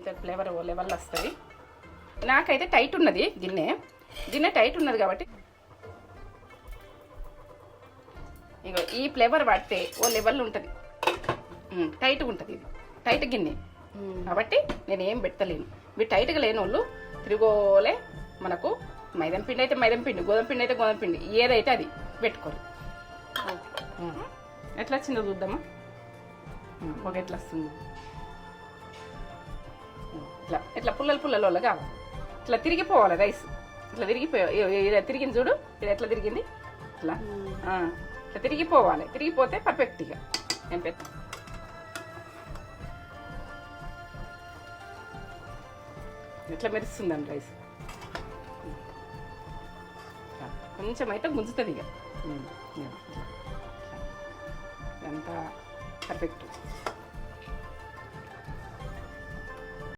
ఇంత flavour level వస్తుంది. నాకైతే టైట్ ఉన్నది గిన్నె టైట్ ఉన్నది కాబట్టి ఇగో ఈ ఫ్లేవర్ పడితే ఓ లెవెల్ ఉంటుంది, టైట్గా ఉంటుంది. ఇది టైట్ గిన్నె కాబట్టి నేను ఏం పెట్టలేను. మీరు టైట్గా లేని వాళ్ళు తిరుగోలే మనకు మైదం పిండి అయితే మైదం పిండి, గోధుమ పిండి అయితే గోధుమ పిండి, ఏదైతే అది పెట్టుకోరు. ఎట్లా వచ్చిందో చూద్దామా, ఒక ఎట్లా వస్తుంది. ఇట్లా ఇట్లా పుల్లలు కావాలి. ఇట్లా తిరిగిపోవాలి రైస్, ఇట్లా తిరిగింది చూడు, ఇది ఎట్లా తిరిగింది, ఇట్లా ఇట్లా తిరిగిపోవాలి. తిరిగిపోతే పర్ఫెక్ట్గా నేను పెడతాను. ఇట్లా మెరుస్తుందండి రైస్, కొంచెం అయితే గుంజుతుంది ఇక, అంతా పర్ఫెక్ట్.